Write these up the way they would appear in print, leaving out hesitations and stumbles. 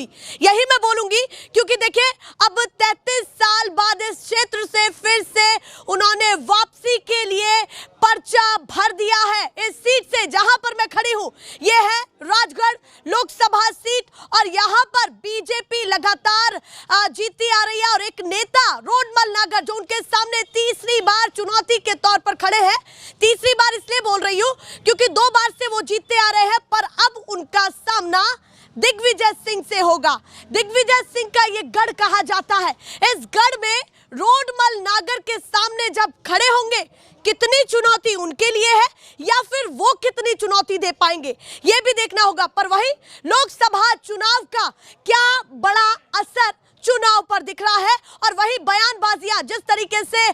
हुई, यही मैं बोलूंगी। क्योंकि देखिए अब 33 साल बाद इस क्षेत्र से फिर से उन्होंने वापसी के लिए पर्चा भर दिया है। इस सीट से जहां पर मैं खड़ी हूं यह है राजगढ़ लोकसभा सीट और यहां पर बीजेपी लगातार जीतती आ रही है और एक नेता रोडमल नागर जो उनके सामने तीसरी बार चुनौती के तौर पर खड़े हैं। तीसरी बार इसलिए बोल रही हूं क्योंकि 2 बार से वो जीतते आ रहे हैं, पर अब उनका सामना दिग्विजय सिंह से होगा। दिग्विजय सिंह का ये गढ़ कहा जाता है। इस गढ़ में रोडमल नागर के सामने जब खड़े होंगे कितनी चुनौती उनके लिए है या फिर वो कितनी चुनौती दे पाएंगे ये भी देखना होगा। पर वही लोकसभा चुनाव का क्या बड़ा असर चुनाव पर दिख रहा है और वही बयानबाजियां जिस तरीके से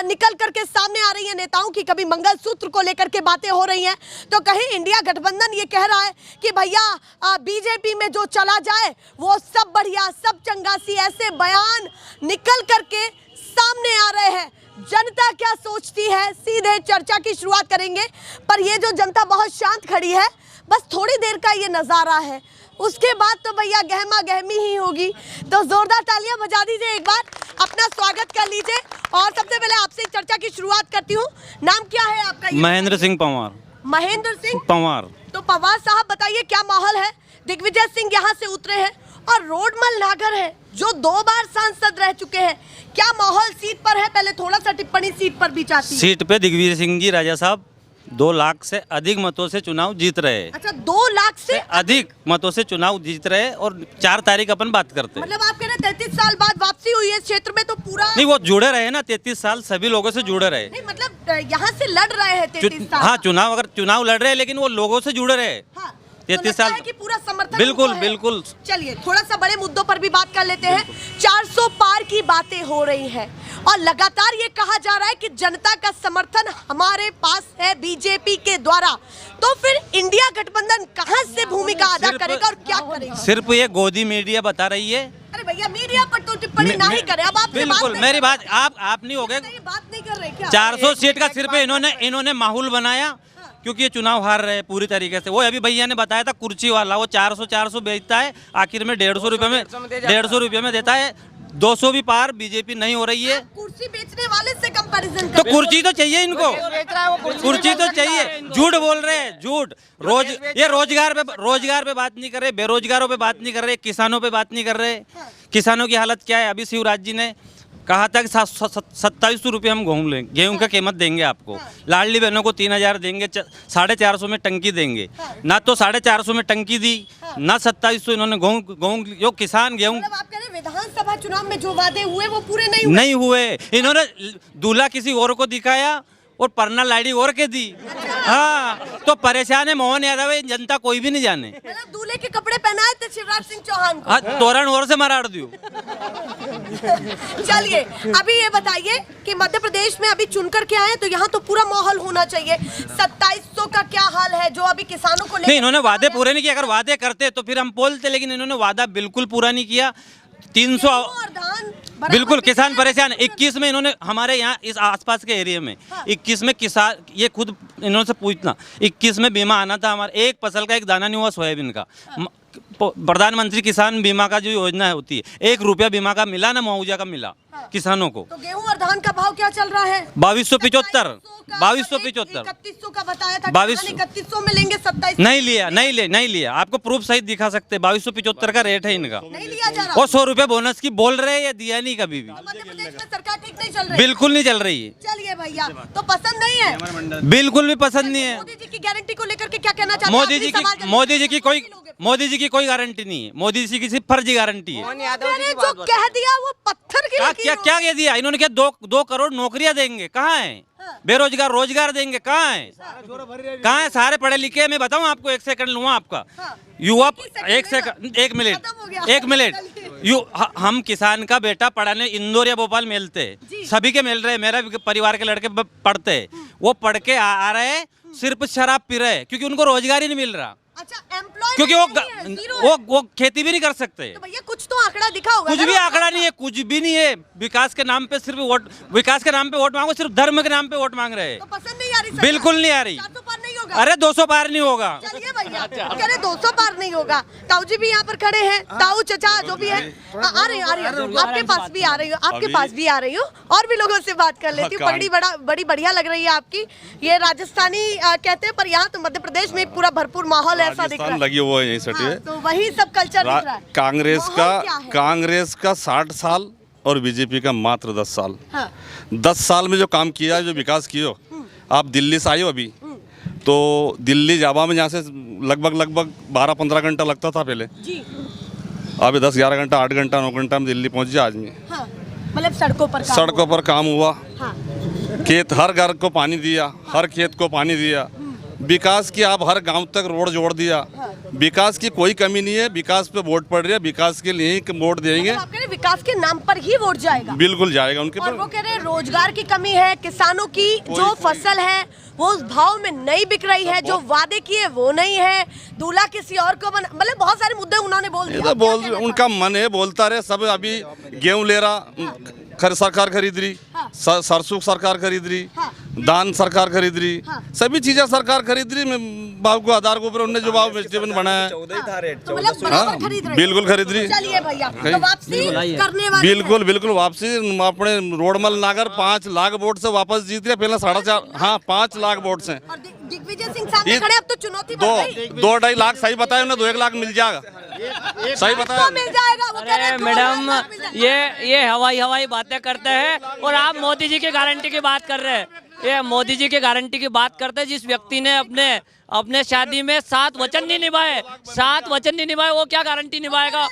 निकल करके सामने आ रही है नेताओं की, कभी मंगलसूत्र को लेकर के बातें हो रही हैं तो कहीं इंडिया गठबंधन ये कह रहा है कि भैया बीजेपी में जो चला जाए वो सब बढ़िया सब चंगासी, ऐसे बयान निकल करके सामने आ रहे हैं। जनता क्या सोचती है सीधे चर्चा की शुरुआत करेंगे। पर ये जो जनता बहुत शांत खड़ी है, बस थोड़ी देर का ये नजारा है, उसके बाद तो भैया गहमा गहमी ही होगी। तो जोरदार तालियां बजा दीजिए, एक बार अपना स्वागत कर लीजिए। और सबसे पहले आपसे चर्चा की शुरुआत करती हूँ, नाम क्या है आपका? महेंद्र सिंह पंवार। महेंद्र सिंह पंवार। तो पंवार साहब बताइए क्या माहौल है? दिग्विजय सिंह यहाँ से उतरे हैं और रोडमल नागर है जो 2 बार सांसद रह चुके हैं, क्या माहौल सीट पर है? पहले थोड़ा सा टिप्पणी सीट पर भी चाहती हूं। सीट पे दिग्विजय सिंह जी राजा साहब 2 लाख से अधिक मतों से चुनाव जीत रहे हैं। अच्छा, 2 लाख से अधिक मतों से चुनाव जीत रहे हैं और 4 तारीख अपन बात करते हैं। मतलब आप कह रहे 33 साल बाद वापसी हुई है इस क्षेत्र में, तो पूरा नहीं वो जुड़े रहे ना, 33 साल सभी लोगों से जुड़े रहे। नहीं मतलब यहाँ से लड़ रहे हैं 33 साल। हाँ चुनाव लड़ रहे हैं लेकिन वो लोगों से जुड़े रहे। हाँ, 33 साल की पूरा समर्थन बिल्कुल उनको है। बिल्कुल। चलिए थोड़ा सा बड़े मुद्दों पर भी बात कर लेते हैं। 400 पार की बातें हो रही है और लगातार ये कहा जा रहा है कि जनता का समर्थन हमारे पास है बीजेपी के द्वारा, तो फिर इंडिया गठबंधन कहां से भूमिका अदा करेगा और क्या करेगा? सिर्फ ये गोदी मीडिया बता रही है। अरे भैया मीडिया पर तो टिप्पणी नहीं करे। अब आप बिल्कुल मेरी बात आप नहीं हो गए, बात नहीं कर रहे क्या? 400 सीट का सिर्फ इन्होंने माहौल बनाया क्योंकि ये चुनाव हार रहे हैं पूरी तरीके से। वो अभी भैया ने बताया था कुर्सी वाला, वो 400 बेचता है, आखिर में 150 रुपये में देता है। 200 भी पार बीजेपी नहीं हो रही है। कुर्सी बेचने वाले से कंपैरिजन तो कुर्सी तो चाहिए इनको, कुर्सी तो चाहिए। झूठ बोल रहे हैं, झूठ। ये रोजगार पे बात नहीं कर रहे, बेरोजगारों पे बात नहीं कर रहे, किसानों पे बात नहीं कर रहे। किसानों की हालत क्या है? अभी शिवराज जी ने कहा था कि 2700 रुपये हम गेहूं का कीमत देंगे आपको। लाडली बहनों को 3000 देंगे, 450 में टंकी देंगे। ना तो 450 में टंकी दी, ना 2700 इन्होंने गेहूं जो किसान गेहूं। मतलब आप कह रहे विधानसभा चुनाव में जो वादे हुए वो पूरे नहीं हुए। इन्होंने दूल्हा किसी और को दिखाया और परना लाड़ी और के दी। हाँ तो परेशान है मोहन यादव, जनता कोई भी नहीं जाने। मतलब दूल्हे के कपड़े पहनाए थे शिवराज सिंह चौहान को। हाँ तोरण और से मराड़ दियो। चलिए अभी ये बताइए कि मध्य प्रदेश में अभी चुनकर के आए तो यहाँ तो पूरा माहौल होना चाहिए। 2700 का क्या हाल है जो अभी किसानों को नहीं, इन्होंने वादे पूरे नहीं किए। अगर वादे करते तो फिर हम बोलते, लेकिन इन्होंने वादा बिल्कुल पूरा नहीं किया। 300 बिल्कुल किसान परेशान। 21 में इन्होंने हमारे यहाँ इस आसपास के एरिया में 21 में किसान, ये खुद इन्होंने से पूछना, 21 में बीमा आना था हमारा, एक फसल का एक दाना नहीं हुआ सोयाबीन का। प्रधानमंत्री किसान बीमा का जो योजना होती है, 1 रुपया बीमा का मिला ना, मुआवजा का मिला किसानों को। तो गेहूं और धान का भाव क्या चल रहा है? 2275 3100 का बताया था। 3100 में लेंगे, 27 नहीं लिया। आपको प्रूफ सहित दिखा सकते हैं। 2275 का रेट है इनका, नहीं लिया जा रहा। और 100 रुपए बोनस की बोल रहे हैं, ये दिया नहीं कभी भी। मध्य प्रदेश में सरकार ठीक नहीं चल रही, बिल्कुल नहीं चल रही है। चलिए भैया तो पसंद नहीं है, बिल्कुल भी पसंद नहीं है। मोदी जी की गारंटी को लेकर के क्या कहना चाहते हैं? मोदी जी की कोई गारंटी नहीं है। मोदी जी की सिर्फ फर्जी गारंटी है। जो कह दिया वो पत्थर की लकीर हो। क्या कह दिया इन्होंने? क्या 2 करोड़ नौकरियां देंगे? कहाँ है? बेरोजगार रोजगार देंगे? कहाँ है? सारे पढ़े लिखे। मैं बताऊं आपको, 1 सेकंड लूंगा आपका। युवा 1 मिनट हम किसान का बेटा पढ़ाने इंदौर या भोपाल मिलते, सभी के मिल रहे। मेरा परिवार के लड़के पढ़ते, वो पढ़ के आ रहे, सिर्फ शराब पी रहे क्योंकि उनको रोजगार ही नहीं मिल रहा। अच्छा, क्योंकि वो खेती भी नहीं कर सकते। तो भैया कुछ तो आंकड़ा दिखा होगा। कुछ भी आंकड़ा नहीं है, कुछ भी नहीं है। विकास के नाम पे सिर्फ विकास के नाम पे वोट मांगो, सिर्फ धर्म के नाम पे वोट मांग रहे हैं। तो पसंद नहीं आ रही? बिल्कुल नहीं आ रही। 400 पार नहीं होगा। अरे 200 पार नहीं होगा। चलिए भैया क्या कह रहे 200 पार नहीं होगा। ताऊ जी भी यहाँ पर खड़े हैं, ताऊ चचा जो भी है आ रही हूँ आपके पास भी आ रही हूँ, आपके पास भी आ रही हूँ और भी लोगों से बात कर लेती हूँ। बड़ी बढ़िया लग रही है आपकी ये राजस्थानी कहते हैं, पर यहाँ तो मध्य प्रदेश में पूरा भरपूर माहौल ऐसा दिख रहा है, लगी हुआ है यहीं सटी है। तो वही सब कल्चर दिख रहा है। कांग्रेस का 60 साल और बीजेपी का मात्र 10 साल। 10 साल में जो काम किया, जो विकास किया, आप दिल्ली से आए हो अभी, तो दिल्ली जावा में यहाँ से लगभग 12-15 घंटा लगता था पहले, अभी 10-11 घंटा 8 घंटा 9 घंटा में दिल्ली पहुँच जाए आदमी। मतलब सड़कों पर काम हुआ। खेत, हर घर को पानी दिया, हर खेत को पानी दिया, विकास की आप हर गांव तक रोड जोड़ दिया। विकास की कोई कमी नहीं है, विकास पे वोट पड़ रही है, विकास के लिए ही वोट देंगे। आप कह रहे विकास के नाम पर ही वोट जाएगा? बिल्कुल जाएगा उनके और वो कह रहे रोजगार की कमी है, किसानों की जो फसल है वो उस भाव में नहीं बिक रही है, जो वादे किए वो नहीं है, दूल्हा किसी और को बना, मतलब बहुत सारे मुद्दे उन्होंने बोल दिया। उनका मन है, बोलता रहे। सब अभी गेहूं ले रहा, सरकार खरीद रही, सरसों सरकार खरीद रही, दान सरकार खरीद रही, सभी चीजें सरकार खरीद रही। भाव को आधार के ऊपर उन्होंने जो भाव वेजिटेबल बनाया है, बिल्कुल खरीद रही। चलिए भैया, तो वापसी करने वाले बिल्कुल वापसी। अपने रोडमल नागर 5 लाख वोट से वापस जीत रहे, पहले 4.5 5 लाख वोट से। दिग्विजय सिंह सामने खड़े, अब तो चुनौती बढ़ गई। 2-2.5 लाख सही बताया उन्हें, 2-1 लाख मिल जाएगा, सही बताया मिल जाएगा। वो कह रहे अरे मैडम ये हवाई बातें करते हैं और आप मोदी जी की गारंटी की बात कर रहे हैं। ये मोदी जी की गारंटी की बात करते हैं, जिस व्यक्ति ने अपने शादी में 7 वचन नहीं निभाए, वो क्या गारंटी निभाएगा?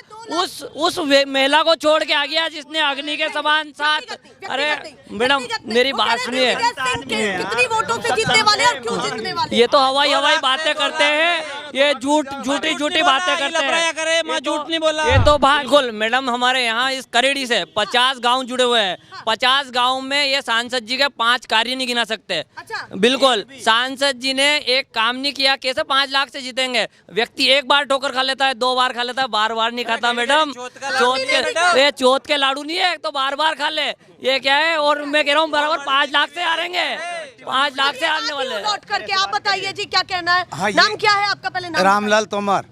उस महिला को छोड़ के आ गया जिसने अग्नि के समान 7। अरे मैडम मेरी बात सुनिए, कितनी वोटों से जीतने वाले और क्यों जीतने वाले? ये तो हवाई बातें करते हैं, ये झूठी बातें करते हैं। मैं झूठ नहीं बोला। ये तो बिल्कुल मैडम, हमारे यहाँ इस करेड़ी से 50 गांव जुड़े हुए हैं। 50 गांव में ये सांसद जी के 5 कार्य नहीं गिना सकते। बिल्कुल, सांसद जी ने एक काम नहीं किया, कैसे 5 लाख से जीतेंगे? व्यक्ति एक बार ठोकर खा लेता है, 2 बार खा लेता है, बार नहीं खाता मैडम। चौथ के लाडू नहीं है तो बार खा ले, ये क्या है? और मैं कह रहा हूँ बराबर 5 लाख से हारेंगे, 5 लाख से हारने वाले। लौट करके आप बताइए जी, क्या कहना है? हाँ, नाम क्या है आपका? पहले नाम। रामलाल तोमर।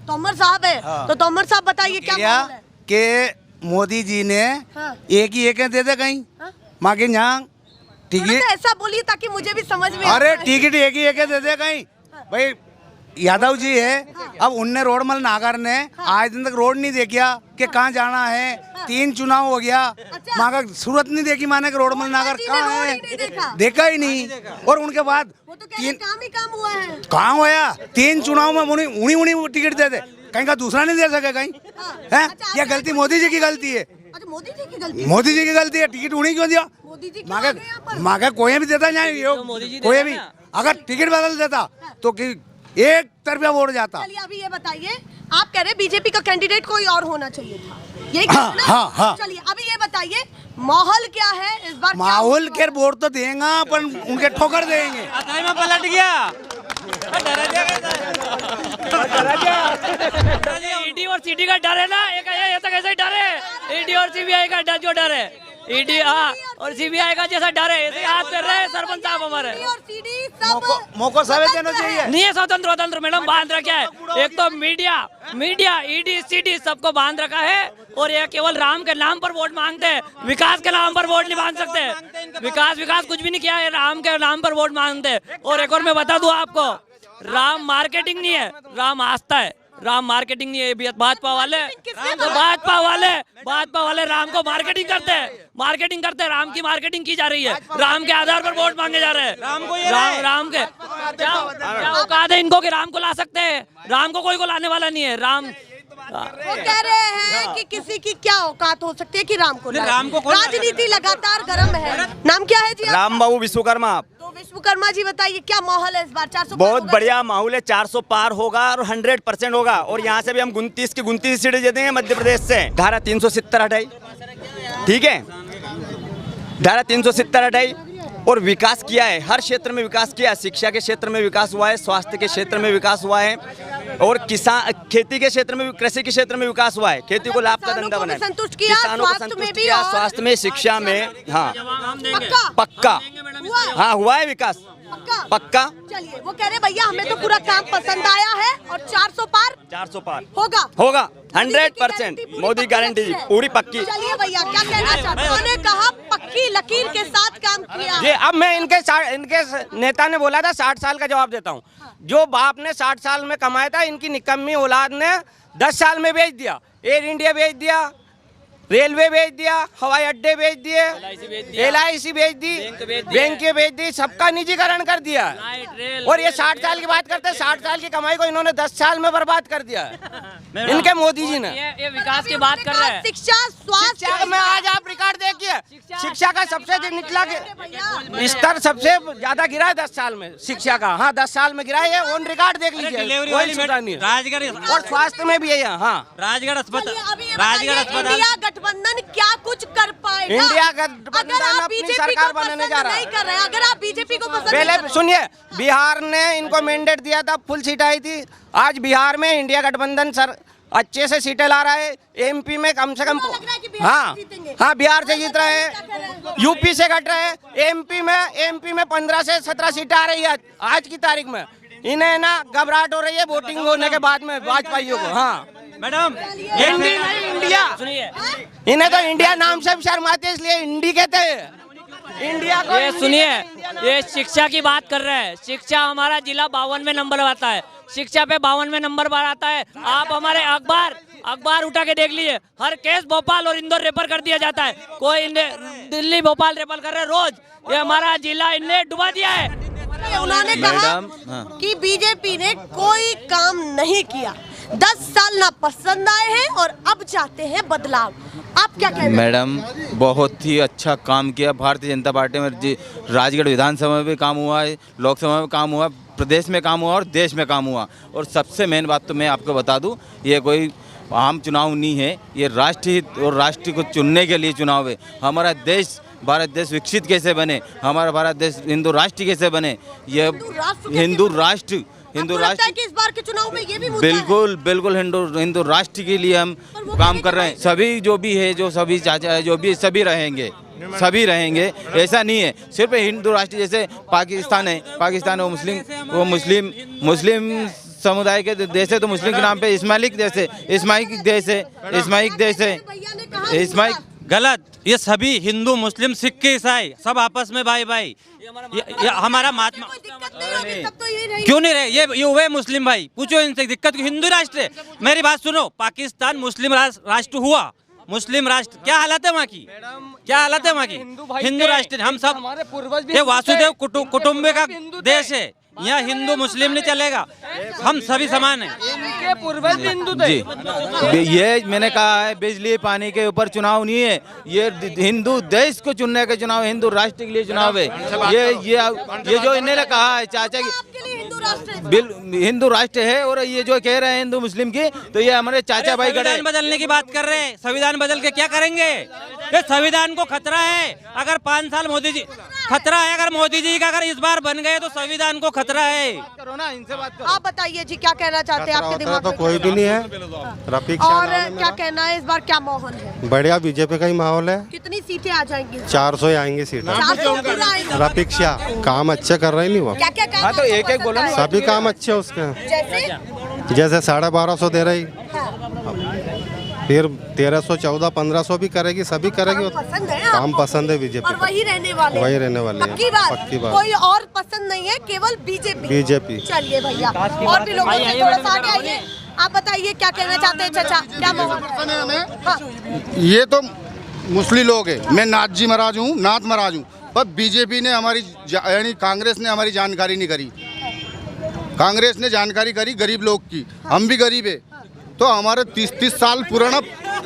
तोमर साहब है। हाँ। तो तोमर साहब बताइए क्या मामला है? कि मोदी जी ने एक दे दे कहीं मांगे यहाँ टिकट, ऐसा बोलिए ताकि मुझे भी समझ में। अरे टिकट एक दे दे कहीं भाई। यादव जी है, अब उनने रोडमल नागर ने आज दिन तक रोड नहीं देखा कि कहाँ जाना है। 3 चुनाव हो गया, वहाँ का सूरत नहीं देखी माने कि रोडमल नागर कहाँ है, देखा ही नहीं। और उनके बाद काम हुआ है, कहाँ हुआ? 3 चुनाव में उन्हीं टिकट दे दे, कहीं का दूसरा नहीं दे सके कहीं है। यह गलती मोदी जी की गलती है, मोदी जी की गलती है। टिकट उन्हीं क्यों दिया? मांगे कोई भी देता नहीं, कोई भी अगर टिकट बदल देता तो एक तरफा वोट जाता। चलिए अभी ये बताइए, आप कह रहे बीजेपी का कैंडिडेट कोई और होना चाहिए था, यही हाँ। चलिए अभी ये बताइए माहौल क्या है इस बार? माहौल के वोट तो देंगे पर उनके ठोकर देंगे। में पलट गया ईडी और सीडी का डर है ना, ऐसा कैसे डर है? ईडी और सीबीआई का डर, जो डर है ईडी और सीबीआई का जैसा डर है, ऐसे हाथ कर रहे हैं सरपंच साहब हमारे। मौको सब देना चाहिए, नहीं है स्वतंत्र मैडम, बांध रखा है। एक तो मीडिया ईडी सीडी सबको बांध रखा है, और ये केवल राम के नाम पर वोट मांगते हैं, विकास के नाम पर वोट नहीं मांग सकते। विकास कुछ भी नहीं किया है, राम के नाम पर वोट मांगते हैं। और एक और मैं बता दूं आपको, राम मार्केटिंग नहीं है, राम आस्था है। राम मार्केटिंग नहीं है, भाजपा वाले राम को मार्केटिंग करते हैं, राम की मार्केटिंग की जा रही है, राम के आधार पर वोट मांगे जा रहे हैं। राम के क्या औकात है इनको कि राम को ला सकते हैं? राम को कोई को लाने वाला नहीं है। राम वो कह रहे हैं कि किसी की क्या औकात हो सकती है कि राम को राजनीति लगातार गर्म है। नाम क्या है जी? राम बाबू विश्वकर्मा। तो विश्वकर्मा जी बताइए क्या माहौल है इस बार? 400 बहुत बढ़िया माहौल है, 400 पार होगा और 100% होगा। और यहाँ से भी हम 29 की 29 सीटें जीतेंगे मध्य प्रदेश से। धारा 370 हटाई, ठीक है, धारा 370 हटाई और विकास किया है, हर क्षेत्र में विकास किया है। शिक्षा के क्षेत्र में विकास हुआ है, स्वास्थ्य के क्षेत्र में विकास हुआ है, और खेती के क्षेत्र में, कृषि के क्षेत्र में विकास हुआ है। खेती को लाभ का धंधा बनाया, किसानों को संतुष्ट किया, स्वास्थ्य में, शिक्षा में, हाँ पक्का, हाँ हुआ है विकास। पक्का। चलिए, वो कह रहे भैया हमें तो पूरा काम पसंद आया है और 400 पार 400 पार होगा। 100% मोदी गारंटी पूरी पक्की। चलिए भैया, क्या कहना चाहते हैं? उन्होंने कहा पक्की लकीर के साथ काम किया। जी, अब मैं इनके नेता ने बोला था 60 साल का जवाब देता हूँ। जो बाप ने 60 साल में कमाया था, इनकी निकम्मी औलाद ने 10 साल में बेच दिया। एयर इंडिया बेच दिया, रेलवे बेच दिया, हवाई अड्डे बेच दिए, LIC बेच दी, बैंक बेच दी, सबका निजीकरण कर दिया। और ये 60 साल की बात करते हैं, 60 साल की कमाई को इन्होंने 10 साल में बर्बाद कर दिया है इनके मोदी जी ने। ये विकास की बात कर रहे हैं। शिक्षा, स्वास्थ्य में आज आप रिकॉर्ड देखिए, शिक्षा का सबसे निचला स्तर सबसे ज्यादा गिरा है 10 साल में शिक्षा का। हाँ, 10 साल में गिरा है, ऑन रिकॉर्ड देख लीजिए, कोई सुधार नहीं है। राजगढ़ और स्वास्थ्य में भी है। हाँ, राजगढ़ अस्पताल, इंडिया गठबंधन क्या कुछ कर पाएगा? इंडिया गठबंधन अगर आप अपनी बीजेपी सरकार को बनाने पसंद जा रहा नहीं है। कर रहे हैं, अगर आप बीजेपी को पसंद नहीं कर पहले रहे सुनिए, बिहार ने इनको मैंडेट दिया था, फुल सीट आई थी। आज बिहार में इंडिया गठबंधन सर अच्छे से सीटें ला रहा है। MP में कम से कम, हाँ हाँ, बिहार से जीत रहे हैं, UP से घट रहे हैं। MP में 15 से 17 सीटें आ रही है आज की तारीख में। इन्हें ना घबराहट हो रही है वोटिंग होने के बाद में वाजपेयियों को। हाँ मैडम, हिंदी नहीं, इंडिया। सुनिए, इन्हें तो इंडिया नाम से शर्माते हैं, इसलिए हिंदी कहते हैं। इंडिया को ये सुनिए, ये शिक्षा की बात कर रहे हैं। शिक्षा हमारा जिला 52वें नंबर पर आता है, शिक्षा पे 52वें नंबर पर आता है। आप हमारे अखबार उठा के देख लीजिए, हर केस भोपाल और इंदौर रेफर कर दिया जाता है। कोई दिल्ली भोपाल रेफर कर रहे हैं रोज। ये हमारा जिला इनने डुबा दिया है। उन्होंने कहा कि बीजेपी ने कोई काम नहीं किया, 10 साल ना पसंद आए हैं और अब चाहते हैं बदलाव। आप क्या कहते हैं? मैडम, बहुत ही अच्छा काम किया भारतीय जनता पार्टी में। राजगढ़ विधानसभा में भी काम हुआ है, लोकसभा में काम हुआ, प्रदेश में काम हुआ और देश में काम हुआ। और सबसे मेन बात तो मैं आपको बता दूं, ये कोई आम चुनाव नहीं है, ये राष्ट्र हित और राष्ट्र को चुनने के लिए चुनाव है। हमारा देश, भारत देश विकसित कैसे बने, हमारा भारत देश हिंदू राष्ट्र कैसे बने, ये हिंदू राष्ट्र कि इस बार के चुनाव में ये भी मुद्दा बिल्कुल हिंदू राष्ट्र के लिए हम काम कर रहे हैं। सभी जो भी है, जो सभी चाचा है, जो भी सभी रहेंगे। ऐसा नहीं है सिर्फ हिंदू राष्ट्र। जैसे पाकिस्तान है, वो मुस्लिम समुदाय के देश है, तो मुस्लिम के नाम पे इस्माइलिक देश है। गलत। ये सभी हिंदू, मुस्लिम, सिख, ईसाई सब आपस में भाई। ये हमारा महात्मा क्यों नहीं रहे? ये हुए मुस्लिम भाई, पूछो इनसे दिक्कत क्यों? हिंदू राष्ट्र है। मेरी बात सुनो, पाकिस्तान मुस्लिम राष्ट्र हुआ, मुस्लिम राष्ट्र, क्या हालत है वहाँ की? हिंदू राष्ट्र। हम सब ये वासुदेव कुटुंब का देश है, यहाँ हिंदू मुस्लिम नहीं चलेगा, हम सभी समान हैं। इनके पूर्वज हिंदू थे। जी, ये मैंने कहा है, बिजली पानी के ऊपर चुनाव नहीं है, ये हिंदू देश को चुनने का चुनाव, हिंदू राष्ट्र के लिए चुनाव है। ये जो इन्होंने कहा है चाचा की, हिंदू राष्ट्र है। और ये जो कह रहे हैं हिंदू मुस्लिम की, तो ये हमारे चाचा भाई खड़े। संविधान बदलने की बात कर रहे हैं, संविधान बदल के क्या करेंगे? ये संविधान को खतरा है। अगर 5 साल मोदी जी खतरा है, अगर मोदी जी का अगर इस बार बन गए तो संविधान को खतरा है। करो ना, इनसे बात करो। आप बताइए जी, क्या कहना चाहते हैं? आपके दिमाग में कोई भी नहीं है। और क्या कहना है, इस बार क्या माहौल है? बढ़िया, बीजेपी का ही माहौल है। कितनी सीटें आ जाएंगी? 400 आएंगी सीटें। 400 पूरा आएगा। रफीक्षा काम अच्छे कर रहे नहीं वो, क्या काम? हाँ, तो एक बोलो ना। सभी काम अच्छे उसके। जैसे 1250 दे रही, फिर 1300, 1400, 1500 भी करेगी, सभी करेगी। काम पसंद है बीजेपी, और वही रहने वाले है। पक्की बात। कोई और पसंद नहीं है, केवल बीजेपी। चलिए भैया, और भी लोगों से थोड़ा सा आगे आइए। आप बताइए, क्या कहना चाहते हैं चाचा? क्या माहौल है? हाँ। ये तो मुस्लिम लोग है, मैं नाथ महाराज हूँ, पर बीजेपी ने हमारी यानी कांग्रेस ने हमारी जानकारी नहीं करी। कांग्रेस ने जानकारी करी गरीब लोग की। हम भी गरीब है, तो हमारे 30 साल पुराना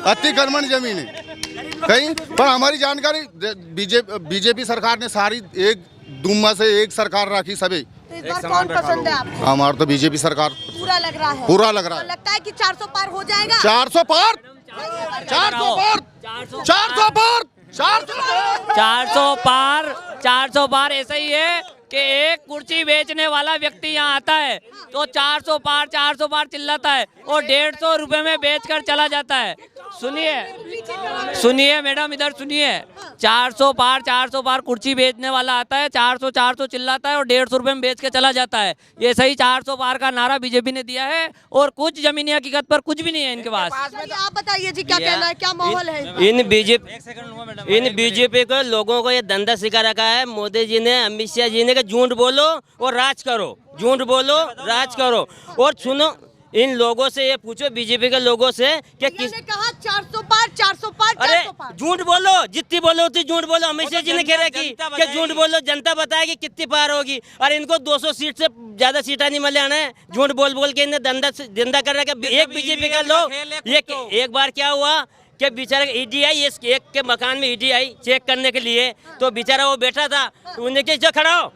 अतिक्रमण जमीन है कहीं, पर हमारी जानकारी बीजेपी सरकार ने सारी एक दुम्मा से एक सरकार रखी सभी। तो इस बार कौन पसंद है आपको? हमारा तो बीजेपी सरकार पूरा लग रहा है। पूरा लग रहा है। लगता है कि 400 पार हो जाएगा। 400 पार 400 पार 400 पार ऐसा ही है कि एक कुर्सी बेचने वाला व्यक्ति यहाँ आता है तो 400 पार चिल्लाता है और 150 रुपए में बेचकर चला जाता है। सुनिए मैडम, इधर सुनिए। 400 पार कुर्सी बेचने वाला आता है, 400 चिल्लाता है और 150 रुपए में बेच के चला जाता है। ये सही 400 पार का नारा बीजेपी ने दिया है और कुछ जमीनी हकीकत पर कुछ भी नहीं है इनके पास। आप बताइए जी, क्या कहना है, क्या माहौल है? इन बीजेपी को लोगों को ये धंधा सिखा रखा है मोदी जी ने, अमित शाह जी ने, कि झूठ बोलो और राज करो, झूठ बोलो राज करो। और सुनो, इन लोगों से ये पूछो, बीजेपी के लोगों से कि किसने कहा 400 पार? अरे झूठ बोलो, जितनी बोलो उतनी झूठ बोलो। अमित शाह जी ने कह रखी कि झूठ बोलो, जनता बताएगी कितनी पार होगी। और इनको 200 सीट से ज्यादा सीटा नहीं मिले आना है। झूठ बोल के इन्हें धंधा कर रखा है। एक बीजेपी का लोग, एक बार क्या हुआ कि बेचारा ईडी आई, एक के मकान में ईडी आई चेक करने के लिए, तो बेचारा वो बैठा था, उन्हें क्या खड़ा हो,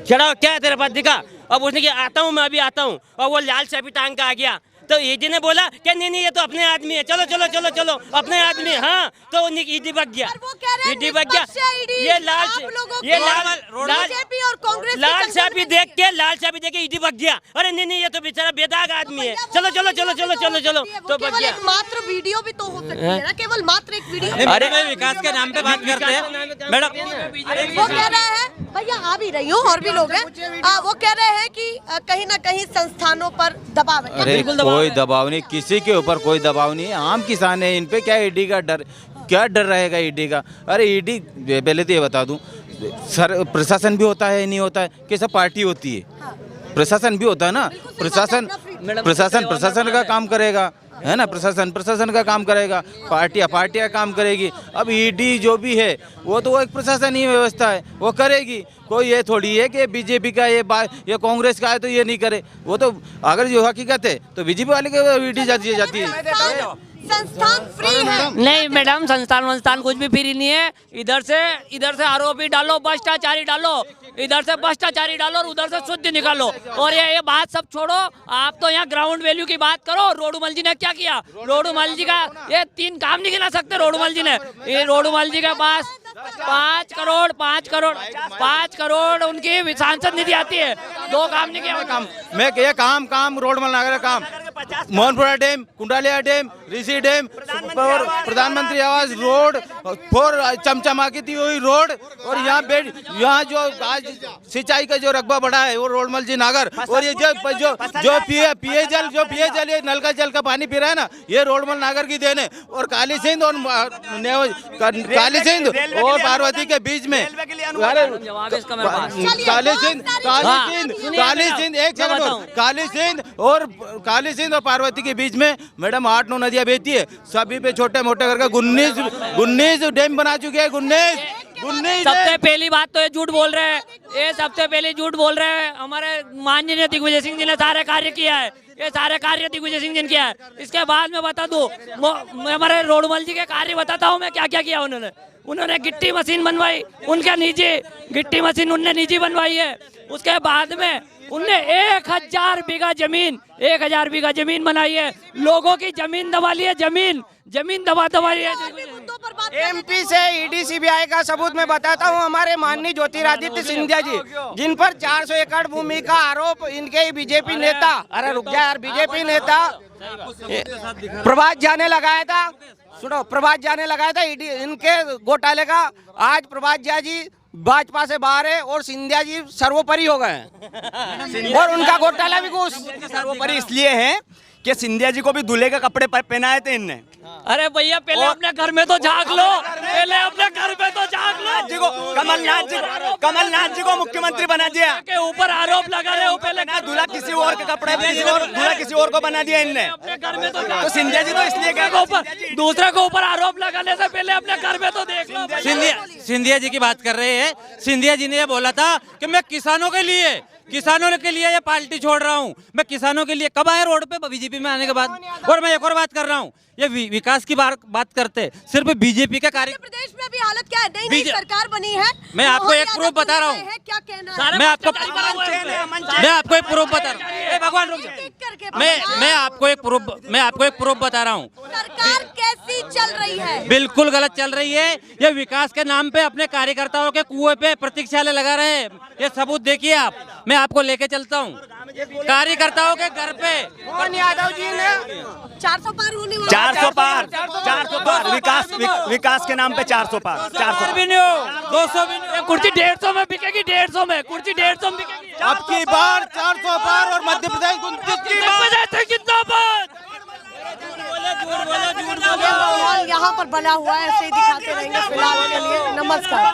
क्या है तेरे पास, दिखा। अब उसने कहा आता हूँ, मैं अभी आता हूँ, और वो लाल चाबी टांग का आ गया। तो ईडी ने बोला कि नहीं ये तो अपने आदमी है, चलो चलो चलो चलो अपने आदमी। हाँ, तो ईडी भाग गया, ईडी भाग गया। ये लाल चाबी देख के ईडी भाग गया। अरे नहीं ये तो बेचारा बेदाग आदमी है, चलो चलो चलो चलो चलो चलो, तो भाग गया। मात्र वीडियो भी तो हो सकती है ना, केवल मात्र एक वीडियो। अरे विकास के नाम पे बात करते हैं मैडम। वो कह रहे हैं, भैया आ भी रही हूँ और भी लोग हैं, वो कह रहे हैं कि कहीं ना कहीं संस्थानों पर दबाव है। अरे कोई दबाव नहीं, किसी के ऊपर कोई दबाव नहीं है। आम किसान है, इन पे क्या ईडी का डर, क्या डर रहेगा ईडी का? अरे ईडी, पहले तो ये बता दूं, सर प्रशासन भी होता है नहीं होता है, कैसा पार्टी होती है, प्रशासन भी होता है ना। प्रशासन का काम करेगा, है ना, प्रशासन का काम करेगा, पार्टियां काम करेगी। अब ईडी जो भी है वो तो एक प्रशासनिक व्यवस्था है, वो करेगी। कोई ये थोड़ी है कि बीजेपी का ये कांग्रेस का है तो ये नहीं करे। वो तो अगर जो हकीकत है तो बीजेपी वाले के ईडी जाती है। संस्थान फ्री है? नहीं मैडम, संस्थान कुछ भी फ्री नहीं है। इधर से आरोपी डालो, भ्रष्टाचारी डालो, इधर से भ्रष्टाचारी डालो और उधर से शुद्ध निकालो। और ये बात सब छोड़ो, आप तो यहाँ ग्राउंड वैल्यू की बात करो। रोडूमल जी ने क्या किया? रोडूमल जी का ये 3 काम नहीं गिना सकते रोडूमल जी ने। ये रोडूमल जी के पास 5 करोड़ उनकी सांसद निधि आती है, 2 काम नहीं किया। काम मैं क्या काम रोडमल नागर काम, मोहनपुरा डैम, कुंडालिया डैम, ऋषि डैम, प्रधानमंत्री आवास रोड, 4 चमचमा की थी वही रोड। और यहाँ जो आज सिंचाई का जो रकबा बढ़ा है वो रोडमल जी नागर। और ये जो पेयजल ये नल का जल का पानी पी रहा है ना, ये रोडमल नागर की देन है। और काली सिंध और पार्वती के बीच में काली सिंध और पार्वती के बीच में मैडम 8-9 नदियां बहती है। सभी पे छोटे मोटे करके 19 डैम बना चुके हैं। 19 सबसे पहली बात तो ये झूठ बोल रहे हैं, ये सबसे पहले झूठ बोल रहे हैं। हमारे माननीय दिग्विजय सिंह जी ने सारे कार्य किया है, ये सारे कार्य दिग्विजय सिंह जी ने किया है। इसके बाद मैं बता दूं, हमारे रोडमल जी के कार्य बताता हूँ मैं क्या क्या किया उन्होंने गिट्टी मशीन बनवाई, उनका निजी गिट्टी मशीन उनने निजी बनवाई है। उसके बाद में उनने 1000 बीघा जमीन बनाई है, लोगों की जमीन दबा ली है, जमीन दबा ली है। एमपी से ईडी सीबीआई का सबूत मैं बताता हूँ। हमारे माननीय ज्योतिरादित्य सिंधिया जी, जिन पर 400 एकड़ भूमि का आरोप इनके बीजेपी नेता, अरे रुक जा यार, बीजेपी नेता प्रभात जाने लगाया था। सुनो, प्रभात जाने लगाया था ईडी इनके घोटाले का। आज प्रभात झा जी भाजपा से बाहर है और सिंधिया जी सर्वोपरि हो गए हैं और उनका घोटाला भी कुछ सर्वोपरि इसलिए है कि सिंधिया जी को भी दूल्हे के कपड़े पहनाए थे इनने। अरे भैया पहले अपने घर में तो झांक लो, पहले अपने घर में तो झांक लो। कमलनाथ जी को मुख्यमंत्री बना दिया, के ऊपर आरोप लगा रहे हो। पहले दूल्हा किसी और के कपड़े दूल्हा किसी और को बना दिया इनने। अपने घर में तो सिंधिया जी तो इसलिए दूसरे को ऊपर आरोप लगाने से पहले अपने घर में तो देख लो। सिंधिया जी की बात कर रहे हैं। सिंधिया जी ने ये बोला था कि मैं किसानों के लिए ये पार्टी छोड़ रहा हूँ। मैं किसानों के लिए कब आए रोड पे? बीजेपी में आने के बाद। और मैं एक और बात कर रहा हूँ, ये विकास की बात करते सिर्फ बीजेपी का कार्य। प्रदेश में भी हालत क्या है? नई सरकार बनी है, मैं आपको एक प्रूफ बता रहा हूँ। क्या कहना है? मैं आपको एक प्रूफ बता रहा हूँ। भगवान रुक जाए, मैं आपको एक प्रूफ बता रहा हूँ। सरकार कैसी चल रही है? बिल्कुल गलत चल रही है। ये विकास के नाम पे अपने कार्यकर्ताओं के कुएं पे प्रतीक्षालय लगा रहे हैं। ये सबूत देखिए आप, मैं आपको लेके चलता हूँ कार्यकर्ताओं के घर पे। यादव जी ने 400 पार होने वाला 400 पार विकास के नाम पे 400 पार 400 भी नहीं हो, 200 भी नहीं हो। कुर्सी 150 में बिकेगी, 150 में कुर्सी 150 में बिकेगी। अब की बार 400 पार और मध्य प्रदेश 29 जिंदाबाद। माहौल यहाँ पर बना हुआ है, ऐसे ही दिखाते रहेंगे फिलहाल के लिए। नमस्कार।